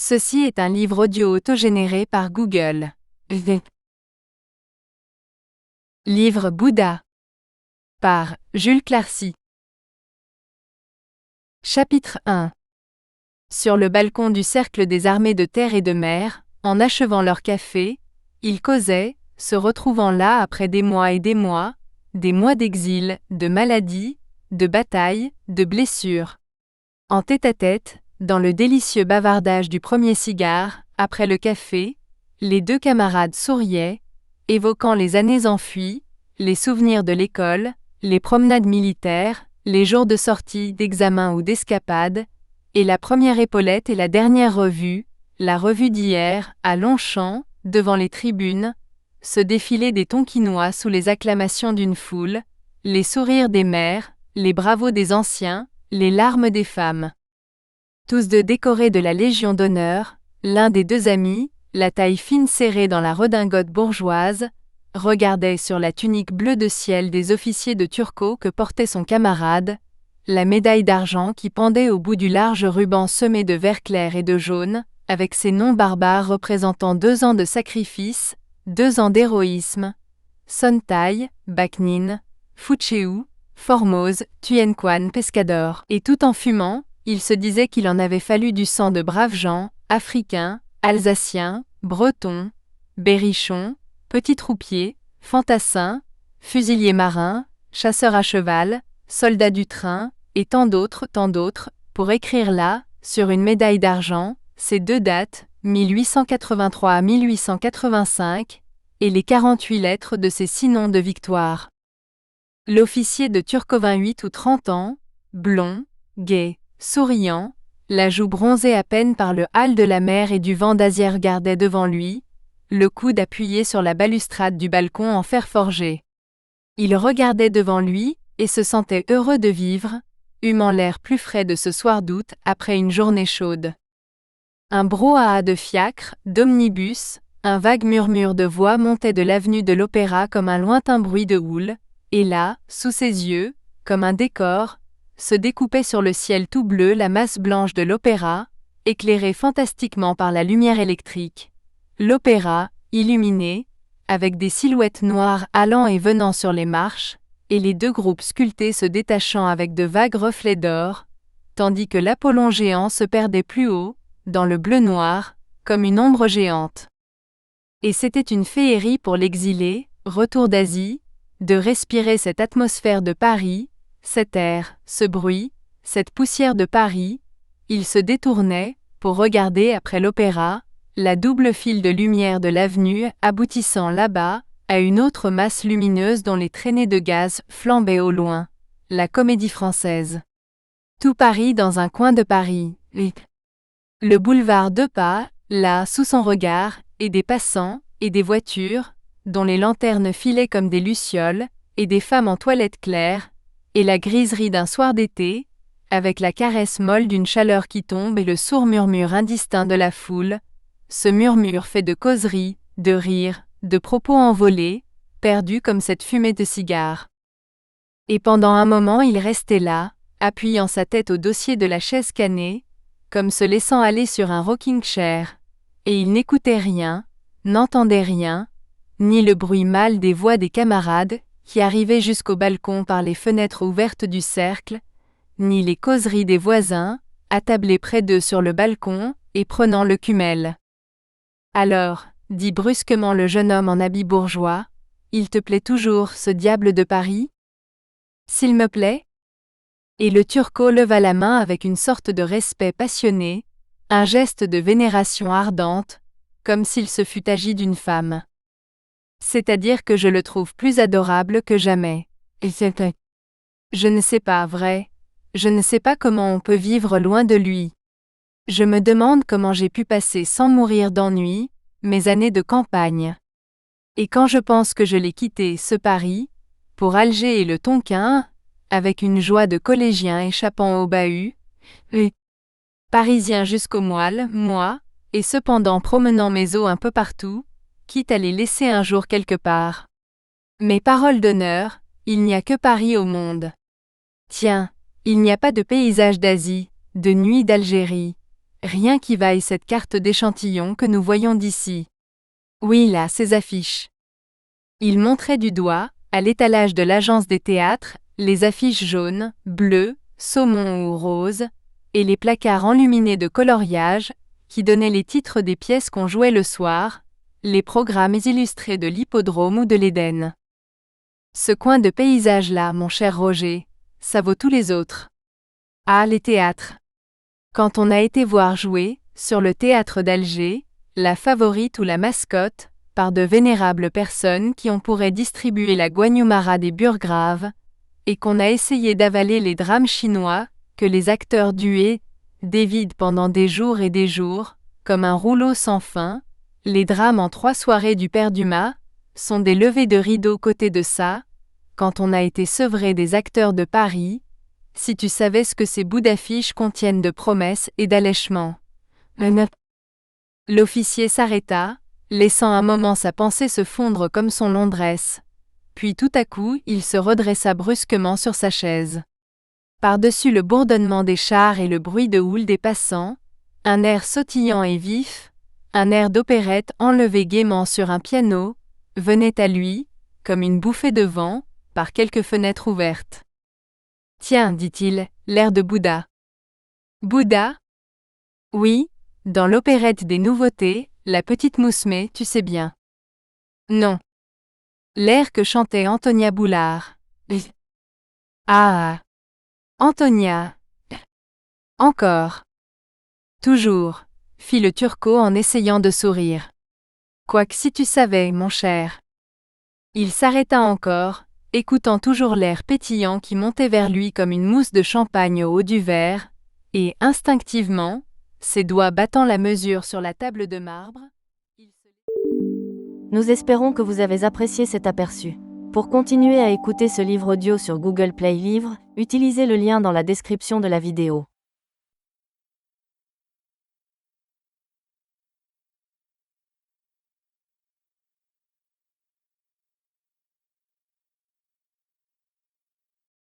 Ceci est un livre audio autogénéré par Google. Livre Bouddha. Par Jules Clarcy. Chapitre 1. Sur le balcon du cercle des armées de terre et de mer, en achevant leur café, ils causaient, se retrouvant là après des mois et des mois d'exil, de maladie, de bataille, de blessures. En tête-à-tête, dans le délicieux bavardage du premier cigare, après le café, les deux camarades souriaient, évoquant les années enfuies, les souvenirs de l'école, les promenades militaires, les jours de sortie, d'examen ou d'escapade, et la première épaulette et la dernière revue, la revue d'hier, à Longchamp, devant les tribunes, ce défilé des Tonkinois sous les acclamations d'une foule, les sourires des mères, les bravos des anciens, les larmes des femmes. Tous deux décorés de la Légion d'honneur, l'un des deux amis, la taille fine serrée dans la redingote bourgeoise, regardait sur la tunique bleue de ciel des officiers de Turcot que portait son camarade, la médaille d'argent qui pendait au bout du large ruban semé de vert clair et de jaune, avec ses noms barbares représentant 2 ans de sacrifice, 2 ans d'héroïsme, Sontai, Bakhnin, Fucheu, Formose, Tuyenquan Pescador. Et tout en fumant, il se disait qu'il en avait fallu du sang de braves gens, Africains, Alsaciens, Bretons, Berrichons, petits troupiers, fantassins, fusiliers marins, chasseurs à cheval, soldats du train, et tant d'autres, pour écrire là, sur une médaille d'argent, ces 2 dates, 1883 à 1885, et les 48 lettres de ces 6 noms de victoire. L'officier de Turcot 28 ou 30 ans, blond, gai, souriant, la joue bronzée à peine par le hâle de la mer et du vent d'Asie regardait devant lui, le coude appuyé sur la balustrade du balcon en fer forgé. Il regardait devant lui, et se sentait heureux de vivre, humant l'air plus frais de ce soir d'août après une journée chaude. Un brouhaha de fiacres, d'omnibus, un vague murmure de voix montait de l'avenue de l'Opéra comme un lointain bruit de houle, et là, sous ses yeux, comme un décor, se découpait sur le ciel tout bleu la masse blanche de l'Opéra, éclairée fantastiquement par la lumière électrique. L'Opéra, illuminé, avec des silhouettes noires allant et venant sur les marches, et les 2 groupes sculptés se détachant avec de vagues reflets d'or, tandis que l'Apollon géant se perdait plus haut, dans le bleu noir, comme une ombre géante. Et c'était une féerie pour l'exilé, retour d'Asie, de respirer cette atmosphère de Paris, cet air, ce bruit, cette poussière de Paris. Il se détournait, pour regarder après l'Opéra, la double file de lumière de l'avenue aboutissant là-bas, à une autre masse lumineuse dont les traînées de gaz flambaient au loin, la Comédie Française. Tout Paris dans un coin de Paris. Le boulevard de pas, là sous son regard, et des passants, et des voitures, dont les lanternes filaient comme des lucioles, et des femmes en toilette claire, et la griserie d'un soir d'été, avec la caresse molle d'une chaleur qui tombe et le sourd murmure indistinct de la foule, ce murmure fait de causeries, de rires, de propos envolés, perdus comme cette fumée de cigare. Et pendant un moment il restait là, appuyant sa tête au dossier de la chaise canée, comme se laissant aller sur un rocking-chair, et il n'écoutait rien, n'entendait rien, ni le bruit mâle des voix des camarades, qui arrivaient jusqu'au balcon par les fenêtres ouvertes du cercle, ni les causeries des voisins, attablés près d'eux sur le balcon, et prenant le cumel. Alors, dit brusquement le jeune homme en habit bourgeois, il te plaît toujours, ce diable de Paris ? S'il me plaît ? Et le Turcot leva la main avec une sorte de respect passionné, un geste de vénération ardente, comme s'il se fût agi d'une femme. C'est-à-dire que je le trouve plus adorable que jamais. Et je ne sais pas, vrai, je ne sais pas comment on peut vivre loin de lui. Je me demande comment j'ai pu passer sans mourir d'ennui, mes années de campagne. Et quand je pense que je l'ai quitté, ce Paris, pour Alger et le Tonkin, avec une joie de collégien échappant au bahut, parisien jusqu'aux moelles, moi, et cependant promenant mes os un peu partout, quitte à les laisser un jour quelque part. Mes paroles d'honneur, il n'y a que Paris au monde. Tiens, il n'y a pas de paysage d'Asie, de nuit d'Algérie. Rien qui vaille cette carte d'échantillon que nous voyons d'ici. Oui, là, ces affiches. Il montrait du doigt, à l'étalage de l'agence des théâtres, les affiches jaunes, bleues, saumon ou roses, et les placards enluminés de coloriage, qui donnaient les titres des pièces qu'on jouait le soir, les programmes illustrés de l'hippodrome ou de l'Éden. Ce coin de paysage-là, mon cher Roger, ça vaut tous les autres. Ah, les théâtres. Quand on a été voir jouer, sur le théâtre d'Alger, la favorite ou la mascotte, par de vénérables personnes qui on pourrait distribuer la Guanyumara des burgraves, et qu'on a essayé d'avaler les drames chinois, que les acteurs duets dévident pendant des jours et des jours, comme un rouleau sans fin, les drames en 3 soirées du Père Dumas, sont des levées de rideau côté de ça, quand on a été sevré des acteurs de Paris, si tu savais ce que ces bouts d'affiches contiennent de promesses et d'allèchements. L'officier s'arrêta, laissant un moment sa pensée se fondre comme son long dresse. Puis tout à coup, il se redressa brusquement sur sa chaise. Par-dessus le bourdonnement des chars et le bruit de houle des passants, un air sautillant et vif, un air d'opérette enlevé gaiement sur un piano, venait à lui, comme une bouffée de vent, par quelques fenêtres ouvertes. « Tiens, dit-il, l'air de Bouddha. »« Bouddha ? Oui, dans l'opérette des nouveautés, La Petite Mousmé, tu sais bien. »« Non. L'air que chantait Antonia Boulard. »« Ah. Antonia. Encore. Toujours, fit le turco en essayant de sourire. Quoique si tu savais, mon cher. » Il s'arrêta encore, écoutant toujours l'air pétillant qui montait vers lui comme une mousse de champagne au haut du verre, et instinctivement, ses doigts battant la mesure sur la table de marbre. Nous espérons que vous avez apprécié cet aperçu. Pour continuer à écouter ce livre audio sur Google Play Livres, utilisez le lien dans la description de la vidéo.